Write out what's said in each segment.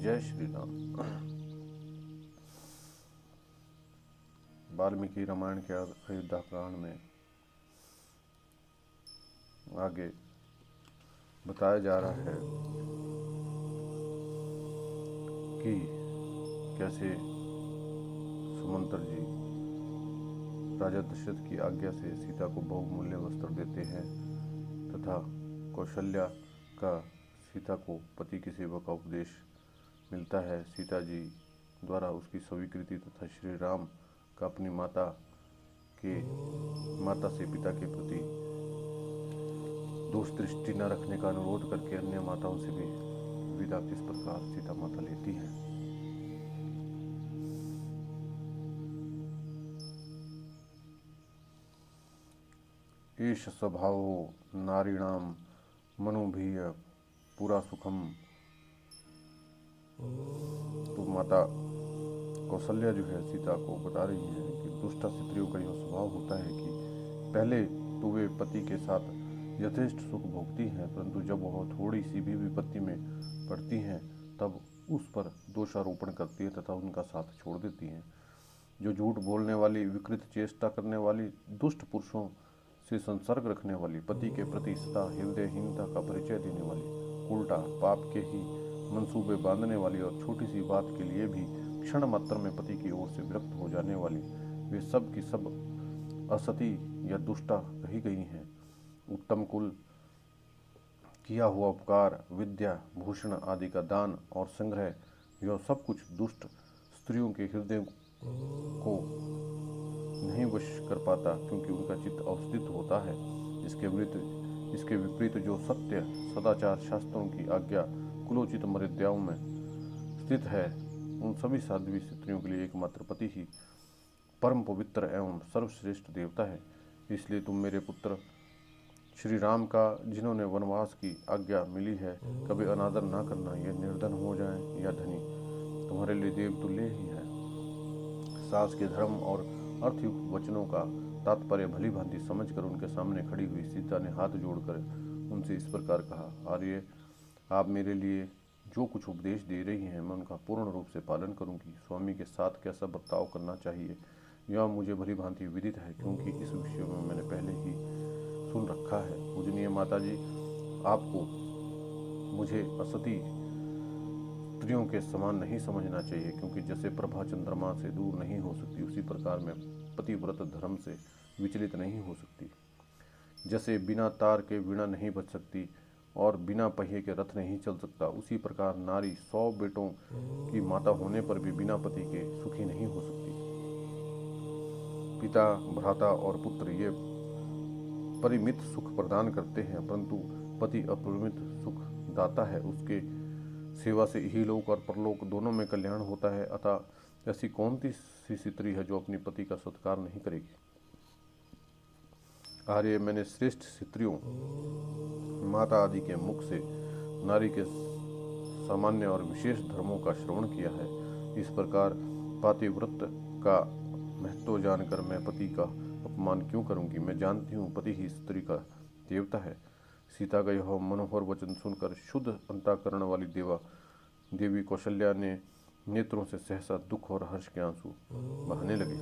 जय श्री राम। वाल्मीकि रामायण के अयोध्या कांड में आगे बताया जा रहा है कि कैसे सुमंत्र जी राजा दशरथ की आज्ञा से सीता को बहुमूल्य वस्त्र देते हैं तथा कौशल्या का सीता को पति की सेवा का उपदेश मिलता है। सीता जी द्वारा उसकी स्वीकृति तथा श्री राम का अपनी माता से पिता के प्रति दोष दृष्टि न रखने का अनुरोध करके अन्य माताओं से भी विदा किस प्रकार सीता माता लेती हैं। ईश स्वभावो नारीणाम मनोभीय पूरा सुखम। तो माता कौशल्या जो है सीता को बता रही है कि दुष्ट स्त्रियों का यह स्वभाव होता है कि पहले तो वे पति के साथ यथेष्ट सुख भोगती हैं, परंतु जब वह थोड़ी सी भी विपत्ति में पड़ती हैं तब उस पर दोषारोपण करती है तथा उनका साथ छोड़ देती हैं। जो झूठ बोलने वाली, विकृत चेष्टा करने वाली, दुष्ट पुरुषों से संसर्ग रखने वाली, पति के प्रति सदा हृदयहीनता का परिचय देने वाली, उल्टा पाप के ही मंसूबे बांधने वाली और छोटी सी बात के लिए भी क्षण मात्र में पति की ओर से विरक्त हो जाने वाली, वे सब की सब असती या दुष्टा कही गई हैं। उत्तम कुल, किया हुआ उपकार, विद्या, भूषण आदि का दान और संग्रह, यह सब कुछ दुष्ट स्त्रियों के हृदय को नहीं वश कर पाता, क्योंकि उनका चित्त अवस्थित होता है। इसके विपरीत जो सत्य, सदाचार, शास्त्रों की आज्ञा, कुलोचित मर्यादाओं में स्थित है, उन सभी साध्वी स्त्रियों के लिए एकमात्र पति ही परम पवित्र एवं सर्वश्रेष्ठ देवता है। इसलिए तुम मेरे पुत्र श्री राम का, जिन्होंने वनवास की आज्ञा मिली है, कभी अनादर न करना। यह निर्धन हो जाए या धनी, तुम्हारे लिए देवतुल्य ही है। सास के धर्म और अर्थयुक्त वचनों का तात्पर्य भली भांति समझकर उनके सामने खड़ी हुई सीता ने हाथ जोड़कर उनसे इस प्रकार कहा, आर्य, आप मेरे लिए जो कुछ उपदेश दे रही हैं, मैं उनका पूर्ण रूप से पालन करूंगी। स्वामी के साथ कैसा बर्ताव करना चाहिए यह मुझे भली भांति विदित है, क्योंकि इस विषय में मैंने पहले ही सुन रखा है। पूजनीय माता जी, आपको मुझे असती स्त्रियों के समान नहीं समझना चाहिए, क्योंकि जैसे प्रभा चंद्रमा से दूर नहीं हो सकती, उसी प्रकार मैं पतिव्रत धर्म से विचलित नहीं हो सकती। जैसे बिना तार के वीणा नहीं बज सकती और बिना पहिए के रथ नहीं चल सकता, उसी प्रकार नारी 100 बेटों की माता होने पर भी बिना पति के सुखी नहीं हो सकती। पिता, भ्राता और पुत्र ये परिमित सुख प्रदान करते हैं, परंतु पति अपरिमित सुख दाता है। उसके सेवा से इहलोक और परलोक दोनों में कल्याण होता है। अतः ऐसी कौन सी स्त्री है जो अपनी पति का सत्कार नहीं करेगी। आर्य, मैंने श्रेष्ठ स्त्रियों, माता आदि के मुख से नारी के सामान्य और विशेष धर्मों का श्रवण किया है। इस प्रकार पातिव्रत का महत्व जानकर मैं पति का अपमान क्यों करूंगी। मैं जानती हूँ पति ही स्त्री का देवता है। सीता का यह मनोहर वचन सुनकर शुद्ध अंतःकरण वाली देवी कौशल्या ने नेत्रों से सहसा दुख और हर्ष के आंसू बहाने लगे।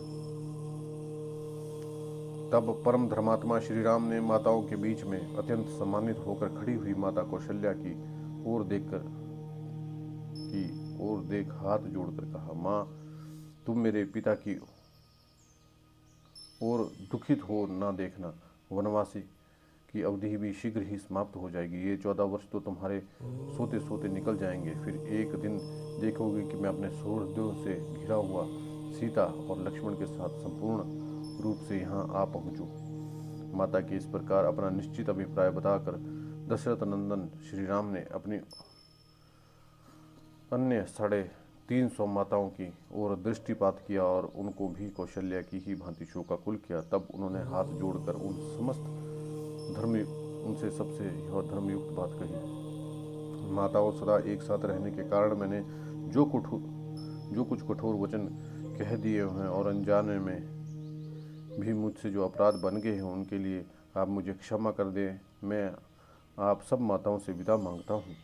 तब परम धर्मात्मा श्री राम ने माताओं के बीच में अत्यंत सम्मानित होकर खड़ी हुई माता कौशल्या की ओर देख हाथ जोड़कर कहा, माँ, तुम मेरे पिता की ओर दुखित हो ना देखना। वनवासी की अवधि भी शीघ्र ही समाप्त हो जाएगी। ये 14 वर्ष तो तुम्हारे सोते सोते निकल जाएंगे। फिर एक दिन देखोगे कि मैं अपने सुहृदों से घिरा हुआ सीता और लक्ष्मण के साथ संपूर्ण रूप से यहाँ आ पहुँचूं। माता के इस प्रकार अपना निश्चित अभिप्राय बताकर दशरथ नंदन श्री राम ने अपनी अन्य 350 माताओं की ओर दृष्टिपात किया और उनको भी कौशल्या की ही भांति शोकाकुल किया। तब उन्होंने हाथ जोड़कर उनसे सबसे यह धर्मयुक्त बात कही, माताओं, सदा एक साथ रहने के कारण मैंने जो कुछ कठोर वचन कह दिए हैं और अनजाने में भी मुझसे जो अपराध बन गए हैं, उनके लिए आप मुझे क्षमा कर दें। मैं आप सब माताओं से विदा मांगता हूँ।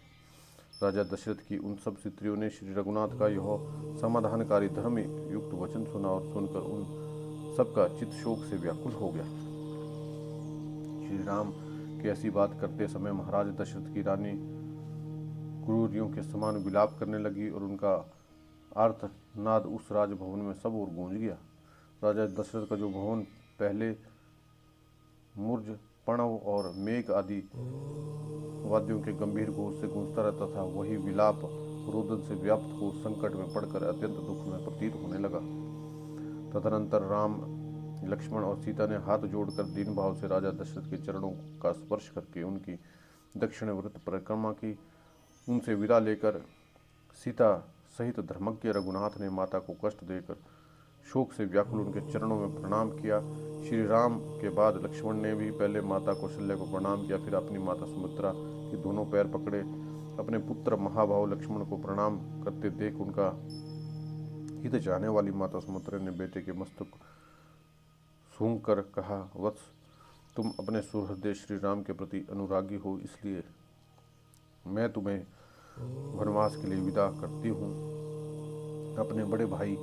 राजा दशरथ की उन सब स्त्रियों ने श्री रघुनाथ का यह समाधानकारी धर्म युक्त वचन सुना और सुनकर उन सबका चित्त शोक से व्याकुल हो गया। श्री राम की ऐसी बात करते समय महाराज दशरथ की रानी क्रूरियों के समान विलाप करने लगी और उनका आर्तनाद उस राजभवन में सब ओर गूंज गया। राजा दशरथ का जो भवन पहले मुर्ज, प्रणव और मेघ आदि वाद्यों के गंभीर घोष से गूंजता रहता था, वही विलाप रोदन से व्याप्त हो संकट में पड़कर अत्यंत दुख में प्रतीत होने लगा। तदनंतर राम, लक्ष्मण और सीता ने हाथ जोड़कर दीन भाव से राजा दशरथ के चरणों का स्पर्श करके उनकी दक्षिणव्रत परिक्रमा की। उनसे विदा लेकर सीता सहित धर्मज्ञ रघुनाथ ने माता को कष्ट देकर शोक से व्याकुल उनके चरणों में प्रणाम किया। श्री राम के बाद लक्ष्मण ने भी पहले माता कौशल्या को प्रणाम किया, फिर अपनी माता सुमित्रा के दोनों पैर पकड़े। अपने पुत्र महाभाव लक्ष्मण को प्रणाम करते देख उनका हित चाहने वाली माता सुमित्रा ने बेटे के मस्तक सूंघ कर कहा, वत्स, तुम अपने सुहृदय श्री राम के प्रति अनुरागी हो, इसलिए मैं तुम्हें वनवास के लिए विदा करती हूँ। अपने बड़े भाई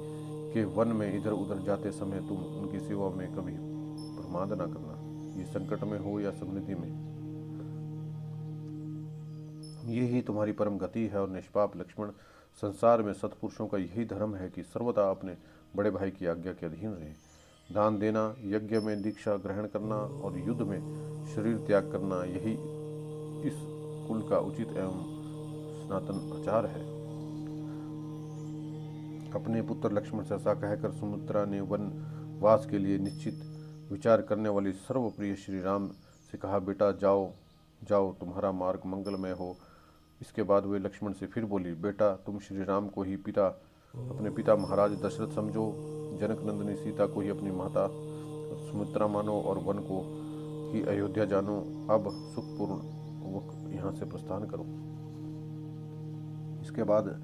के वन में इधर उधर जाते समय तुम उनकी सेवा में कभी प्रमाद न करना, ये संकट में हो या समृद्धि में। ये ही तुम्हारी परम गति है। और निष्पाप लक्ष्मण, संसार में सत्पुरुषों का यही धर्म है कि सर्वदा अपने बड़े भाई की आज्ञा के अधीन रहे। दान देना, यज्ञ में दीक्षा ग्रहण करना और युद्ध में शरीर त्याग करना, यही इस कुल का उचित एवं सनातन आचार है। अपने पुत्र लक्ष्मण से ऐसा कहकर सुमित्रा ने वनवास के लिए निश्चित विचार करने वाली सर्वप्रिय श्री राम से कहा, बेटा जाओ जाओ, तुम्हारा मार्ग मंगलमय हो। इसके बाद वे लक्ष्मण से फिर बोली, बेटा तुम श्री राम को ही अपने पिता महाराज दशरथ समझो, जनक नंदिनी सीता को ही अपनी माता सुमित्रा मानो और वन को ही अयोध्या जानो। अब सुखपूर्ण यहाँ से प्रस्थान करो। इसके बाद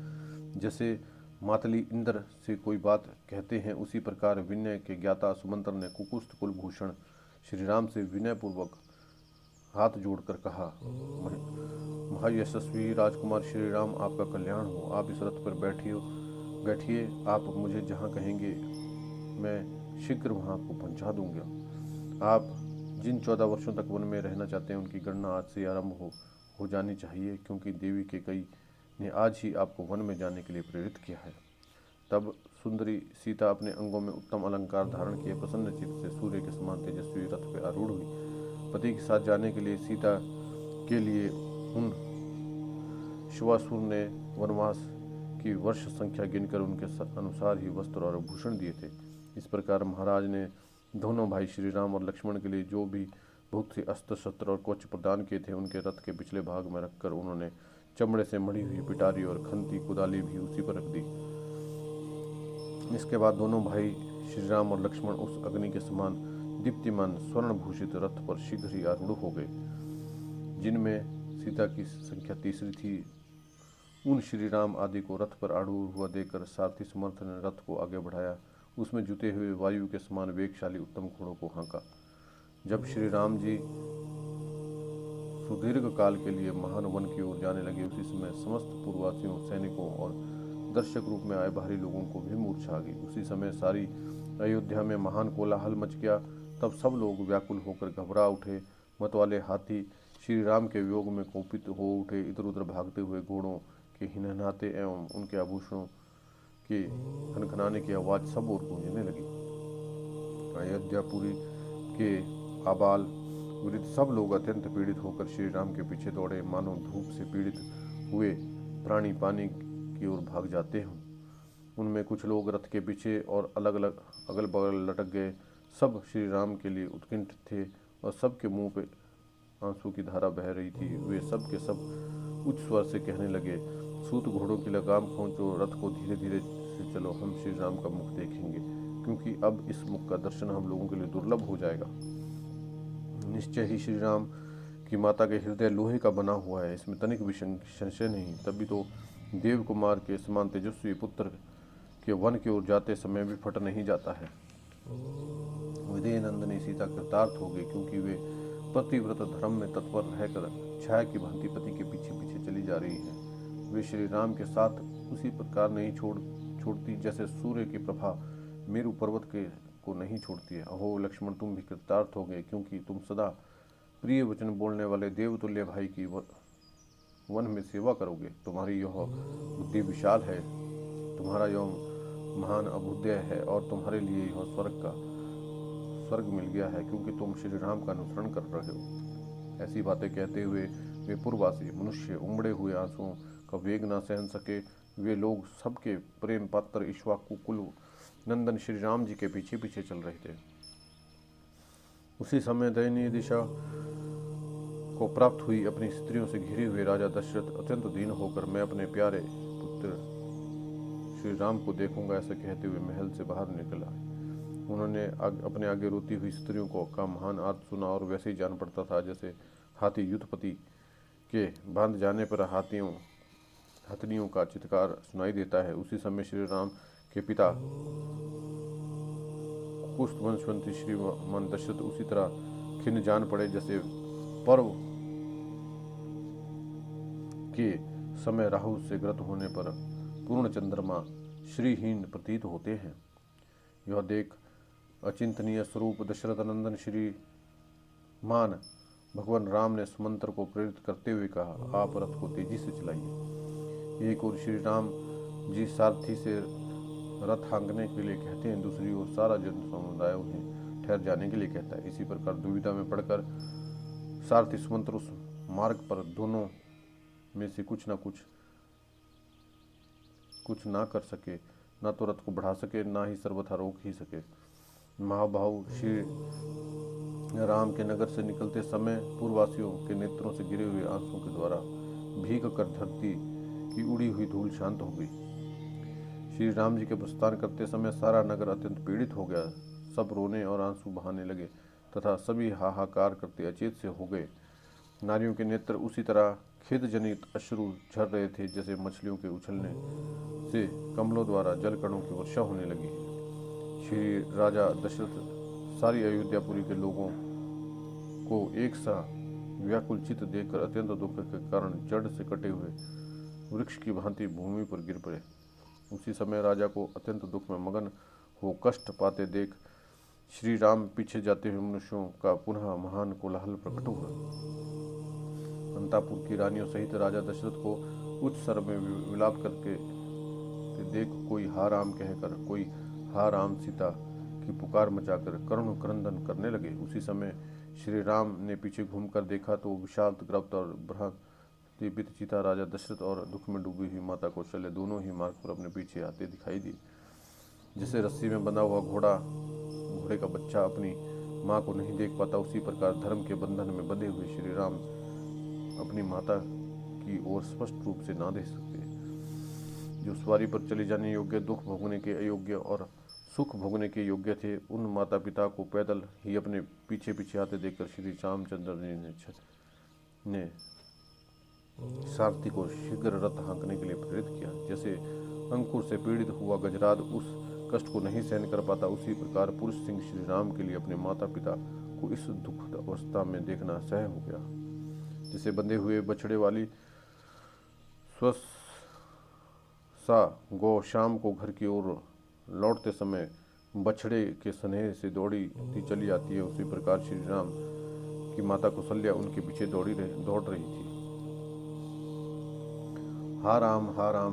जैसे मातली इंद्र से कोई बात कहते हैं, उसी प्रकार विनय के ज्ञाता सुमंत्र ने कुकुस्त कुलभूषण श्री राम से विनयपूर्वक हाथ जोड़कर कहा, महायशस्वी राजकुमार श्री राम, आपका कल्याण हो। आप इस रथ पर बैठिए। आप मुझे जहाँ कहेंगे मैं शीघ्र वहाँ आपको पहुँचा दूंगा। आप जिन 14 वर्षों तक वन में रहना चाहते हैं उनकी गणना आज से आरंभ हो जानी चाहिए, क्योंकि देवी केकई ने आज ही आपको वन में जाने के लिए प्रेरित किया है। तब सुंदरी सीता अपने अंगों में उत्तम अलंकार धारण किए प्रसन्न चित्त से सूर्य के समान तेजस्वी रथ पर आरूढ़ हुई। पति के साथ जाने के लिए सीता के लिए उन शिवासुर ने वनवास की वर्ष संख्या गिनकर उनके अनुसार ही वस्त्र और आभूषण दिए थे। इस प्रकार महाराज ने दोनों भाई श्री राम और लक्ष्मण के लिए जो भी बहुत से अस्त्र शस्त्र और कवच प्रदान किए थे, उनके रथ के पिछले भाग में रखकर उन्होंने चमड़े से मढ़ी हुई पिटारी और खंती कुदाली भी उसी पर रख दी। इसके बाद दोनों भाई श्री राम और लक्ष्मण उस अग्नि के समान दीप्तिमान स्वर्ण भूषित रथ पर शीघ्र ही आरूढ़ हो गए, जिनमें सीता की संख्या तीसरी थी। उन श्री राम आदि को रथ पर आरूढ़ हुआ देखकर सारथी समर्थ ने रथ को आगे बढ़ाया। उसमें जुटे हुए वायु के समान वेगशाली उत्तम घोड़ों को हाँका। जब श्री राम जी सुदीर्घ काल के लिए महान वन की ओर जाने लगे, उसी समय समस्त पूर्ववासियों, सैनिकों और दर्शक रूप में आए बाहरी लोगों को भी मूर्छा आ गई। उसी समय सारी अयोध्या में महान कोलाहल मच गया। तब सब लोग व्याकुल होकर घबरा उठे। मतवाले हाथी श्री राम के वियोग में कोपित हो उठे। इधर उधर भागते हुए घोड़ों के हिनहनाते एवं उनके आभूषणों के खनखनाने की आवाज़ सब ओर गूंजने लगी। अयोध्यापुरी के आबाल वृद्ध सब लोग अत्यंत पीड़ित होकर श्री राम के पीछे दौड़े, मानो धूप से पीड़ित हुए प्राणी पानी की ओर भाग जाते हों। उनमें कुछ लोग रथ के पीछे और अगल बगल लटक गए। सब श्री राम के लिए उत्कंठ थे और सबके मुंह पे आंसू की धारा बह रही थी। वे सब के सब उच्च स्वर से कहने लगे, सूत घोड़ों की लगाम खींचो, रथ को धीरे धीरे से चलो, हम श्री राम का मुख देखेंगे, क्योंकि अब इस मुख का दर्शन हम लोगों के लिए दुर्लभ हो जाएगा। निश्चय ही श्री राम की माता के हृदय लोहे का बना हुआ है, इसमें तनिक भी संशय नहीं। तभी तो देव कुमार के समान तेजस्वी पुत्र के वन की ओर जाते समय भी फट नहीं जाता है। विदेह नंदिनी सीता कृतार्थ हो गई, क्योंकि वे पतिव्रत धर्म में तत्पर रहकर छाया की भांति पति के पीछे पीछे चली जा रही है। वे श्री राम के साथ उसी प्रकार नहीं छोड़ती जैसे सूर्य की प्रभा मेरु पर्वत के को नहीं छोड़ती है। अहो लक्ष्मण, तुम भी कृतार्थ हो गए, क्योंकि तुम सदा प्रिय वचन बोलने वाले देवतुल्य भाई की वन में सेवा करोगे। तुम्हारी यह बुद्धि विशाल है, तुम्हारा यह महान अभ्युदय है, और तुम्हारे लिए यह स्वर्ग मिल गया है, क्योंकि तुम श्री राम का अनुसरण कर रहे हो। ऐसी बातें कहते हुए वे पूर्ववासी मनुष्य उमड़े हुए आंसुओं का वेग न सहन सके। वे लोग सबके प्रेम पात्र इक्ष्वाकु कुल नंदन श्री राम जी के पीछे पीछे चल रहे थे। उसी समय दयनीय दिशा को प्राप्त हुई अपनी स्त्रियों से घिरे हुए राजा दशरथ अत्यंत दीन होकर, मैं अपने प्यारे पुत्र श्री राम को देखूंगा, ऐसा कहते हुए महल से बाहर निकल आए। उन्होंने अपने आगे रोती हुई स्त्रियों का महान आर्त सुना, और वैसे ही जान पड़ता था जैसे हाथी युद्धपति के बांध जाने पर हथनियों का चित्कार सुनाई देता है। उसी समय श्री राम के पिता कुशवंशवंती श्रीमान दशरथ उसी तरह खिन्न जान पड़े जैसे पर्व के समय राहु से ग्रत होने पर पूर्ण चंद्रमा श्रीहीन प्रतीत होते हैं। यह देख अचिंतनीय स्वरूप दशरथ नंदन श्री मान भगवान राम ने सुमंत्र को प्रेरित करते हुए कहा, आप रथ को तेजी से चलाइए। एक ओर श्री राम जी सारथी से रथ हाँकने के लिए कहते हैं, दूसरी ओर सारा जन समुदाय उन्हें ठहर जाने के लिए कहता है। इसी प्रकार दुविधा में पड़कर सारथी सुमंत्र उस मार्ग पर दोनों में से कुछ ना कर सके, न तो रथ को बढ़ा सके, ना ही सर्वथा रोक ही सके। महाभाव श्री राम के नगर से निकलते समय पूर्ववासियों के नेत्रों से गिरे हुए आंसुओं के द्वारा भीग कर धरती की उड़ी हुई धूल शांत हो गई। श्री राम जी के प्रस्थान करते समय सारा नगर अत्यंत पीड़ित हो गया। सब रोने और आंसू बहाने लगे तथा सभी हाहाकार करते अचेत से हो गए। नारियों के नेत्र उसी तरह खेद जनित अश्रु झर रहे थे जैसे मछलियों के उछलने से कमलों द्वारा जल कणों की वर्षा होने लगी। श्री राजा दशरथ सारी अयोध्यापुरी के लोगों को एक सा व्याकुल चित्त देखकर अत्यंत दुख के कारण जड़ से कटे हुए वृक्ष की भांति भूमि पर गिर पड़े। उसी समय राजा को अत्यंत दुख में मगन हो कष्ट पाते देख श्री राम पीछे जाते हुए मनुष्यों का पुनः महान कोलाहल प्रकट हुआ। अंतापुर की रानियों सहित राजा दशरथ को उच्च स्वर में विलाप करके देख कोई हा राम कहकर, कोई हा राम सीता की पुकार मचाकर करुण क्रंदन करने लगे। उसी समय श्री राम ने पीछे घूमकर देखा तो विशाल ग्रप्त और बृहद चिता राजा दशरथ और दुख में डूबी हुई माता कौशल्या दोनों ही मार्ग पर अपने पीछे आते दिखाई दी। जैसे रस्सी में बंधा हुआ घोड़े का बच्चा अपनी माँ को नहीं देख पाता, उसी प्रकार धर्म के बंधन में बंधे हुए श्री राम अपनी माता की ओर स्पष्ट रूप से ना देख सकते। जो सवारी पर चले जाने योग्य, दुख भोगने के अयोग्य और सुख भोगने के योग्य थे, उन माता पिता को पैदल ही अपने पीछे पीछे आते देखकर श्री रामचंद्र जी ने सारथी को शीघ्र रथ हाँकने के लिए प्रेरित किया। जैसे अंकुर से पीड़ित हुआ गजराज उस कष्ट को नहीं सहन कर पाता, उसी प्रकार पुरुष सिंह श्री राम के लिए अपने माता पिता को इस दुखद अवस्था में देखना सह हो गया। जिसे बंधे हुए बछड़े वाली सा गौ शाम को घर की ओर लौटते समय बछड़े के स्नेह से दौड़ी चली आती है, उसी प्रकार श्री राम की माता कौशल्या उनके पीछे दौड़ रही थी। हा राम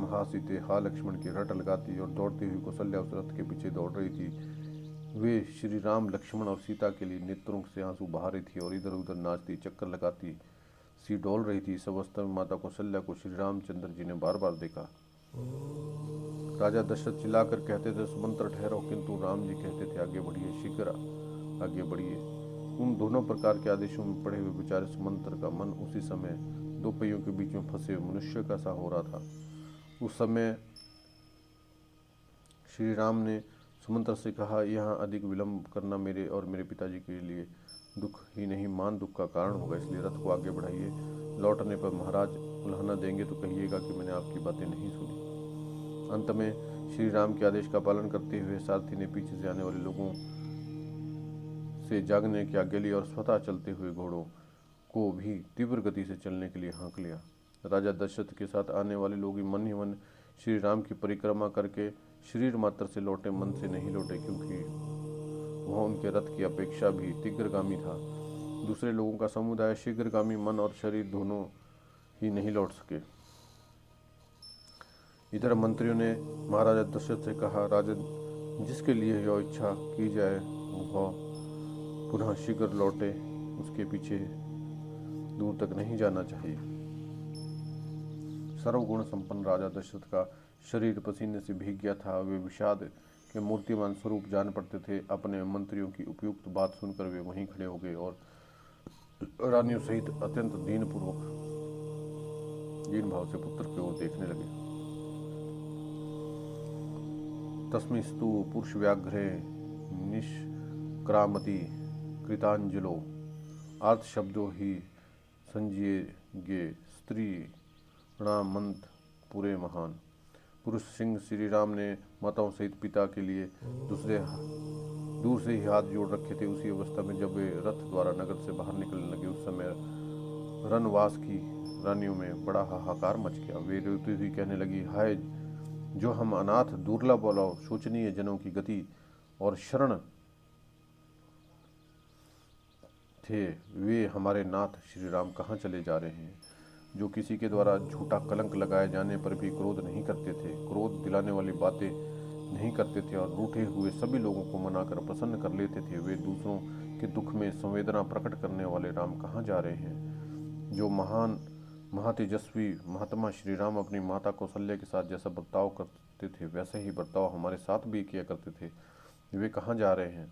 हा सीते हा लक्ष्मण की रट लगाती और दौड़ती हुई कौशल्या उस रथ के पीछे दौड़ रही थी। वे श्री राम, लक्ष्मण और सीता के लिए नेत्रों से आंसू बहा रही थी और इधर उधर नाचती, चक्कर लगाती सी डोल रही थी। इस अवस्था में माता कौशल्या को श्री रामचंद्र जी ने बार बार देखा। राजा दशरथ चिल्लाकर कहते थे, सुमंत्र ठहरो, किंतु राम जी कहते थे, आगे बढ़िए, शीघ्र आगे बढ़िए। उन दोनों प्रकार के आदेशों में पड़े हुए बेचारे सुमंत्र का मन उसी समय दो पहियों के बीच में फंसे मनुष्य का सा हो रहा था। उस समय श्री राम ने सुमंत्र से कहा, यहाँ अधिक विलंब करना मेरे और मेरे पिताजी के लिए दुख ही नहीं मान दुख का कारण होगा, इसलिए रथ को आगे बढ़ाइए। लौटने पर महाराज उल्हाना देंगे तो कहिएगा कि मैंने आपकी बातें नहीं सुनी। अंत में श्री राम के आदेश का पालन करते हुए सारथी ने पीछे से आने वाले लोगों से जागने की आज्ञा ली और स्वतः चलते हुए घोड़ों को भी तीव्र गति से चलने के लिए हाँक लिया। राजा दशरथ के साथ आने वाले लोग मन ही मन श्री राम की परिक्रमा करके शरीर मात्र से लौटे, मन से नहीं लौटे, क्योंकि वह उनके रथ की अपेक्षा भी शीघ्रगामी था। दूसरे लोगों का समुदाय शीघ्रगामी मन और शरीर दोनों ही नहीं लौट सके। इधर मंत्रियों ने महाराजा दशरथ से कहा, राजन, जिसके लिए यह इच्छा की जाए वह पुनः शीघ्र लौटे, उसके पीछे दूर तक नहीं जाना चाहिए। सर्वगुण संपन्न राजा दशरथ का शरीर पसीने से भीग गया था। वे विषाद के मूर्तिमान स्वरूप जान पड़ते थे। अपने मंत्रियों की उपयुक्त बात सुनकर वे वहीं खड़े हो गए और रानियों सहित अत्यंत दीन भाव से पुत्र की ओर देखने लगे। तस्मिस्तु पुरुष व्याघ्रे निष्क्रामति कृतांजलो अर्थ शब्दों ही संजीये स्त्री णामंत पूरे महान। पुरुष सिंह श्री राम ने माताओं सहित पिता के लिए दूर से ही हाथ जोड़ रखे थे। उसी अवस्था में जब वे रथ द्वारा नगर से बाहर निकलने लगे, उस समय रनवास की रानियों में बड़ा हाहाकार मच गया। वे रोती हुई कहने लगी, हाय, जो हम अनाथ दुर्लभ और शोचनीय जनों की गति और शरण थे, वे हमारे नाथ श्री राम कहाँ चले जा रहे हैं, जो किसी के द्वारा झूठा कलंक लगाए जाने पर भी क्रोध नहीं करते थे, क्रोध दिलाने वाली बातें नहीं करते थे और रूठे हुए सभी लोगों को मनाकर प्रसन्न कर लेते थे। वे दूसरों के दुख में संवेदना प्रकट करने वाले राम कहाँ जा रहे हैं, जो महान महातेजस्वी महात्मा श्री राम अपनी माता कौशल्या के साथ जैसा बर्ताव करते थे वैसे ही बर्ताव हमारे साथ भी किया करते थे, वे कहाँ जा रहे हैं।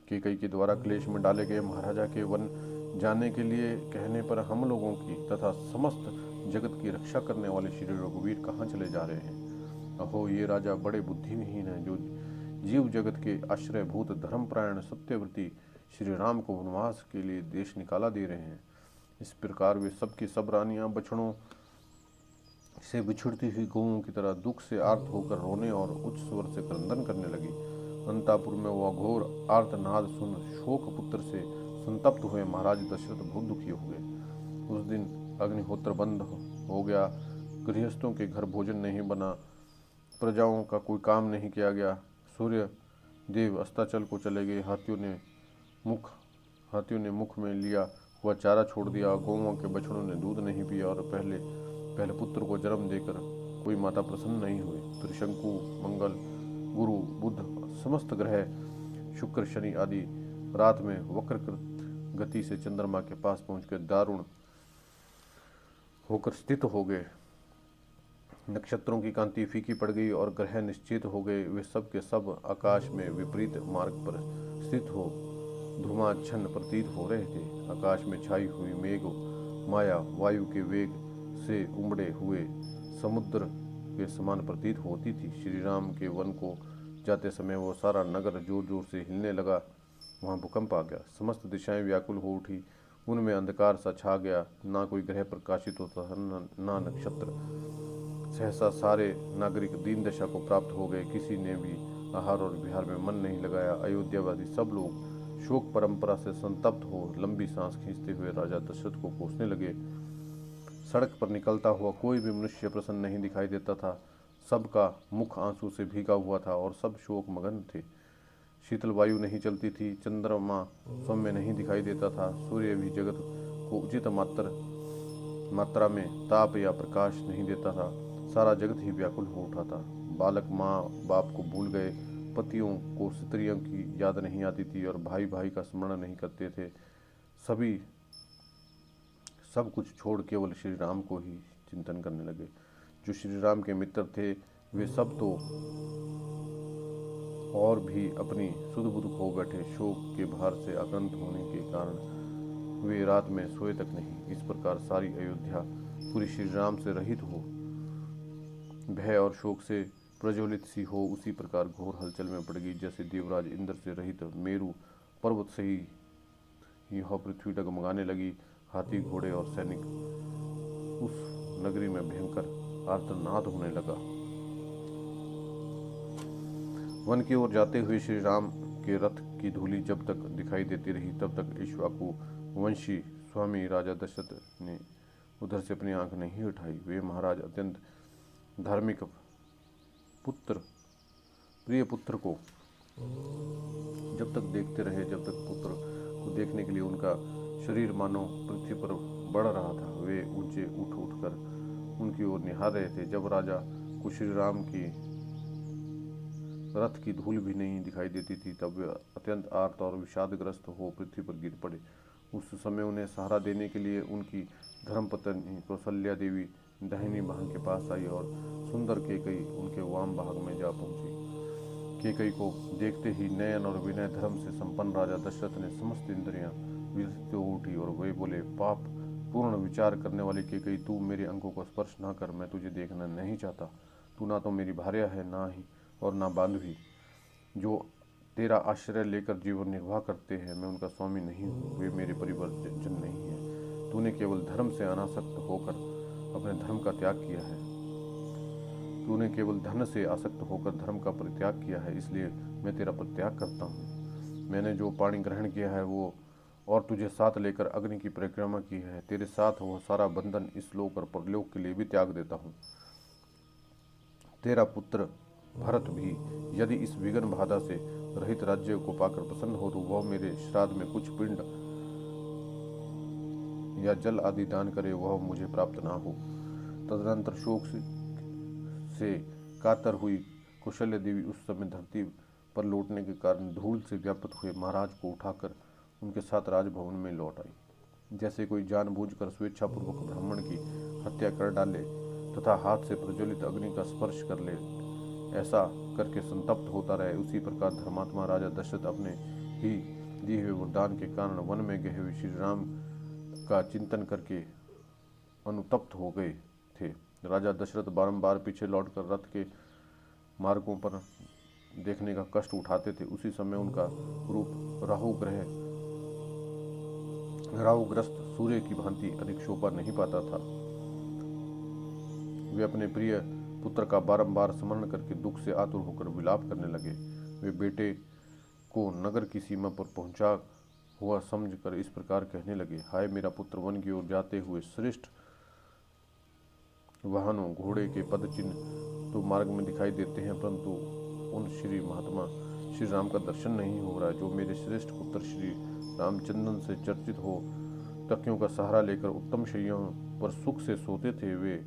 कैकेयी के द्वारा क्लेश में डाले गए महाराजा के वन जाने के लिए कहने पर हम लोगों की तथा समस्त जगत की रक्षा करने वाले श्री रघुवीर कहाँ चले जा रहे हैं। अहो, ये राजा बड़े बुद्धिहीन हैं, जो जीव जगत के आश्रयभूत धर्मपरायण सत्यव्रती श्री राम को वनवास के लिए देश निकाला दे रहे हैं। इस प्रकार वे सबकी सब रानियां बछड़ों से बिछुड़ती हुई गौओं की तरह दुख से आर्त होकर रोने और उच्च स्वर से क्रंदन करने लगी। अंतापुर में वह घोर आर्तनाद सुन शोक पुत्र से संतप्त हुए महाराज दशरथ बहुत दुखी हो गए। उस दिन अग्निहोत्र बंद हो गया, गृहस्थों के घर भोजन नहीं बना, प्रजाओं का कोई काम नहीं किया गया। सूर्य देव अस्ताचल को चले गए। हाथियों ने मुख में लिया हुआ चारा छोड़ दिया। गौओं के बछड़ों ने दूध नहीं पिया और पहले पुत्र को जन्म देकर कोई माता प्रसन्न नहीं हुई। फिर शंकु, मंगल, गुरु, बुध, समस्त ग्रह, शुक्र, शनि आदि रात में वक्रकृत गति से चंद्रमा के पास पहुंचकर दारुण होकर स्थित हो गए। नक्षत्रों की कांति फीकी पड़ गई और ग्रह निश्चित हो गए। वे सब के सब आकाश में विपरीत मार्ग पर स्थित हो धूमाच्छन्न प्रतीत हो रहे थे। आकाश में छाई हुई मेघ माया वायु के वेग से उमड़े हुए समुद्र के समान प्रतीत होती थी। श्री राम के वन को जाते समय वो सारा नगर जोर जोर से हिलने लगा। वहाँ भूकंप आ गया, समस्त दिशाएं व्याकुल हो उठी, उनमें अंधकार सा छा गया, ना कोई ग्रह प्रकाशित होता था, ना नक्षत्र। सहसा सारे नागरिक दीन दशा को प्राप्त हो गए। किसी ने भी आहार और विहार में मन नहीं लगाया। अयोध्यावासी सब लोग शोक परंपरा से संतप्त हो लंबी सांस खींचते हुए राजा दशरथ को कोसने लगे। सड़क पर निकलता हुआ कोई भी मनुष्य प्रसन्न नहीं दिखाई देता था। सबका मुख आंसू से भीगा हुआ था और सब शोक मगन थे। शीतल वायु नहीं चलती थी, चंद्रमा सौम्य नहीं दिखाई देता था, सूर्य भी जगत को उचित मात्रा में ताप या प्रकाश नहीं देता था। सारा जगत ही व्याकुल हो उठा था। बालक माँ बाप को भूल गए, पतियों को स्त्रियों की याद नहीं आती थी और भाई भाई का स्मरण नहीं करते थे। सभी सब कुछ छोड़ केवल श्री राम को ही चिंतन करने लगे। जो श्री राम के मित्र थे वे सब तो और भी अपनी सुध बुध खो बैठे। शोक के भार से आक्रांत होने के कारण वे रात में सोए तक नहीं। इस प्रकार सारी अयोध्या पूरी श्री राम से रहित हो भय और शोक से प्रज्वलित सी हो उसी प्रकार घोर हलचल में पड़ गई। जैसे देवराज इंद्र से रहित मेरु पर्वत से ही यह पृथ्वी डगमगाने लगी। हाथी, घोड़े और सैनिक उस नगरी में भयंकर आर्तनाद होने लगा। वन की ओर जाते हुए श्री राम के रथ की धूलि जब तक दिखाई देती रही तब तक इक्ष्वाकु वंशी स्वामी राजा दशरथ ने उधर से अपनी आंख नहीं उठाई। वे महाराज अत्यंत धार्मिक प्रिय पुत्र को जब तक देखते रहे, जब तक पुत्र को देखने के लिए उनका शरीर मानो पृथ्वी पर बढ़ रहा था। वे ऊंचे उठ कर उनकी ओर निहार रहे थे। जब राजा को श्री राम की रथ की धूल भी नहीं दिखाई देती थी, तब वे अत्यंत आर्त और विषादग्रस्त हो पृथ्वी पर गिर पड़े। उस समय उन्हें सहारा देने के लिए उनकी धर्मपत्नी कौशल्या देवी दाहिनी बाह के पास आई और सुंदर केकई उनके वाम भाग में जा पहुंची। केकई को देखते ही नयन और विनय धर्म से संपन्न राजा दशरथ ने समस्त इंद्रियां विकसित हो उठी और वे बोले, पाप पूर्ण विचार करने वाली केकई, तू मेरे अंगों को स्पर्श न कर, मैं तुझे देखना नहीं चाहता। तू ना तो मेरी भार्या है, ना ही और ना बांधवी। जो तेरा आश्रय लेकर जीवन निर्वाह करते हैं, मैं उनका स्वामी नहीं हूँ, वे मेरे परिवार जन नहीं है। तूने केवल धर्म से अनासक्त होकर अपने धर्म का त्याग किया है। तूने केवल धन से आसक्त होकर धर्म का परित्याग किया है, इसलिए मैं तेरा परित्याग करता हूँ। मैंने जो पाणी ग्रहण किया है वो और तुझे साथ लेकर अग्नि की परिक्रमा की है। तेरे साथ वह सारा बंधन इस लोक और परलोक के लिए भी त्याग देता हूँ। तेरा पुत्र भरत भी यदि इस विघ्न बाधा से रहित राज्य को पाकर प्रसन्न हो तो वह मेरे श्राद्ध में कुछ पिंड या जल आदि दान करे, वह मुझे प्राप्त ना हो। तदनंतर शोक से कातर हुई कौशल्य देवी उस समय धरती पर लौटने के कारण धूल से व्याप्त हुए महाराज को उठाकर उनके साथ राजभवन में लौट आई। जैसे कोई जानबूझकर स्वेच्छापूर्वक ब्राह्मण की हत्या कर डाले तथा हाथ से प्रज्वलित अग्नि का स्पर्श कर ले, ऐसा करके संतप्त होता रहे, उसी प्रकार धर्मात्मा राजा दशरथ अपने ही दिए हुए वरदान के कारण वन में गए हुए श्री राम का चिंतन करके अनुतप्त हो गए थे। राजा दशरथ बारंबार पीछे लौटकर रथ के मार्गों पर देखने का कष्ट उठाते थे। उसी समय उनका रूप राहुग्रस्त सूर्य की भांति अधिक शोभा नहीं पाता था। वे अपने प्रिय पुत्र का बारंबार स्मरण करके दुख से आतुर होकर विलाप करने लगे। वे बेटे को नगर की सीमा पर पहुंचा हुआ समझकर इस प्रकार कहने लगे, हाय मेरा पुत्र, वन की ओर जाते हुए श्रेष्ठ वाहनों घोड़े के पद चिन्ह तो मार्ग में दिखाई देते हैं, परंतु उन श्री महात्मा श्री राम का दर्शन नहीं हो रहा है। जो मेरे श्रेष्ठ पुत्र श्री रामचंद्रन से चर्चित हो तकियों का सहारा लेकर उत्तम शैयों पर सुख से सोते थे, वे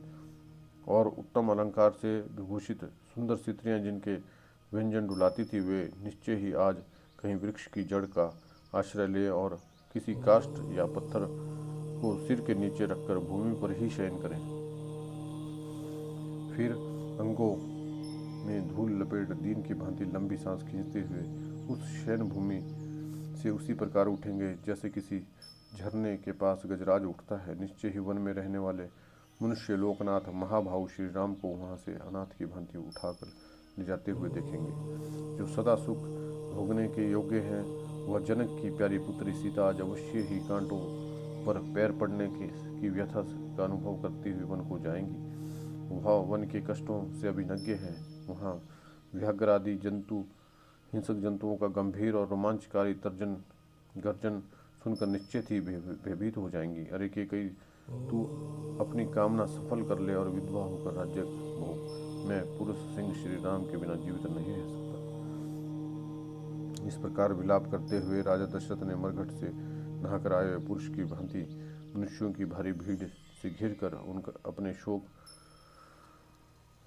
और उत्तम अलंकार से विभूषित सुंदर स्त्रियां जिनके व्यंजन डुलाती थी, वे निश्चय ही आज कहीं वृक्ष की जड़ का आश्रय ले और किसी काष्ठ या पत्थर को सिर के नीचे रखकर भूमि पर ही शयन करें। फिर अंगों में धूल लपेट दीन की भांति लंबी सांस खींचते हुए उस शयन भूमि से उसी प्रकार उठेंगे जैसे किसी झरने के पास गजराज उठता है। निश्चय ही वन में रहने वाले मनुष्य लोकनाथ महाभाव श्री राम को वहां से अनाथ की भांति उठाकर ले जाते हुए देखेंगे। जो सदा सुख भोगने के योग्य हैं, वह जनक की प्यारी पुत्री सीता आज अवश्य ही कांटों पर पैर पड़ने की व्यथा का अनुभव करते हुए वन को जाएंगी। वह वन के कष्टों से अभिज्ञ है। वहाँ व्याघ्र आदि हिंसक जंतुओं का गंभीर और रोमांचकारी गर्जन सुनकर निश्चित ही भयभीत हो जाएंगी। अरे केकई, तू अपनी कामना सफल कर ले और विधवा होकर राज्य भोग। मैं पुरुष सिंह श्री राम के बिना जीवित नहीं रह सकता। इस प्रकार विलाप करते हुए राजा दशरथ ने मरघट से नहाकर आए हुए पुरुष की भांति मनुष्यों की भारी भीड़ से घिरकर उनका अपने शोक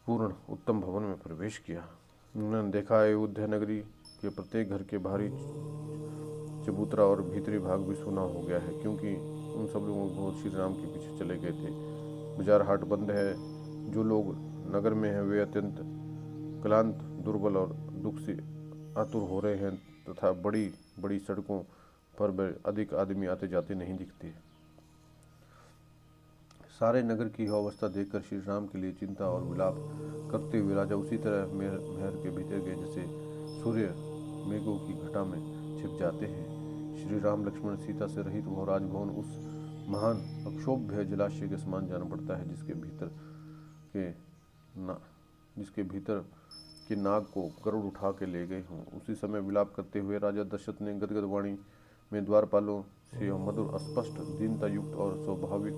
पूर्ण उत्तम भवन में प्रवेश किया। उन्होंने देखा अयोध्या नगरी के प्रत्येक घर के बाहरी चबूतरा और भीतरी भाग भी सुना हो गया है, क्योंकि उन सब लोगों को श्री राम के पीछे चले गए थे। बाजार हाट बंद है। जो लोग नगर में हैं वे अत्यंत क्लांत, दुर्बल और दुख से आतुर हो रहे हैं तथा बड़ी बड़ी सड़कों पर अधिक आदमी आते जाते नहीं दिखते। सारे नगर की यह अवस्था देखकर श्री राम के लिए चिंता और विलाप करते हुए राजा उसी तरह महल के भीतर गए जैसे सूर्य मेघों की घटा में छिप जाते हैं। श्री राम लक्ष्मण सीता से रहित वह राजभवन उस महान अक्षोभ्य जलाशय के समान जान पड़ता है जिसके भीतर के नाग को गरुड़ उठा के ले गए हों। उसी समय विलाप करते हुए राजा दशरथ ने गदगद वाणी में द्वारपालों से मधुर, अस्पष्ट, दीनता युक्त और स्वाभाविक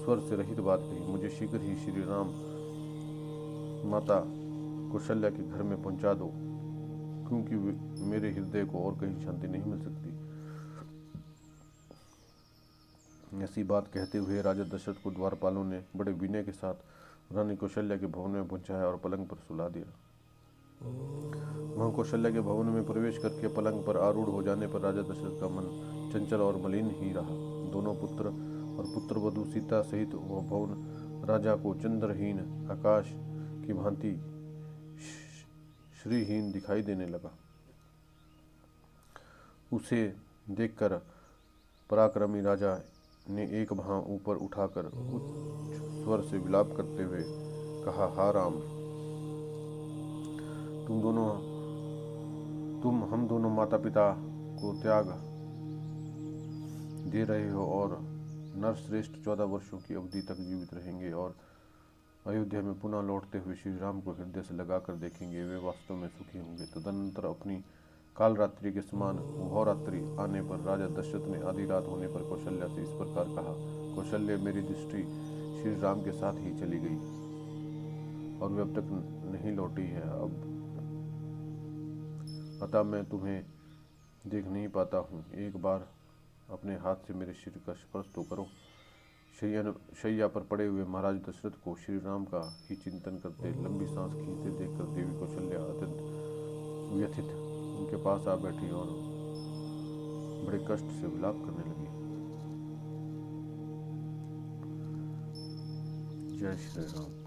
स्वर से रहित बात कही, मुझे शीघ्र ही श्री राम माता कौशल्या के घर में पहुंचा दो, क्योंकि मेरे हृदय को और कहीं शांति नहीं मिल सकती। ऐसी बात कहते हुए राजा दशरथ को द्वारपालों ने बड़े विनय के साथ रानी कौशल्या के भवन में पहुंचाया और पलंग पर सुला दिया। वहां कौशल्या के भवन में प्रवेश करके पलंग पर आरूढ़ हो जाने पर राजा दशरथ का मन चंचल और मलिन ही रहा। दोनों पुत्र और पुत्रवधू सीता सहित वह भवन राजा को चंद्रहीन आकाश की भांति श्रीहीन दिखाई देने लगा। उसे देखकर पराक्रमी राजा ने एक भुजा ऊपर उठाकर उच्च स्वर से विलाप करते हुए कहा, हा राम, हम दोनों माता पिता को त्याग दे रहे हो और नरश्रेष्ठ 14 वर्षों की अवधि तक जीवित रहेंगे और अयोध्या में पुनः लौटते हुए श्री राम को हृदय से लगाकर देखेंगे। वे वास्तव में सुखी होंगे। तदनंतर अपनी कालरात्रि के समान घोरात्रि आने पर राजा दशरथ ने आधी रात होने पर कौशल्या से इस प्रकार कहा, कौशल्य, मेरी दृष्टि श्री राम के साथ ही चली गई और वे अब तक नहीं लौटी है। अतः मैं तुम्हें देख नहीं पाता हूँ। एक बार अपने हाथ से मेरे सिर का स्पर्श तो करो। शैया पर पड़े हुए महाराज दशरथ को श्री राम का ही चिंतन करते लंबी सांस खींचते देखकर देवी कौशल्या अत्यंत व्यथित उनके पास आ बैठी और बड़े कष्ट से विलाप करने लगी। जय श्री राम।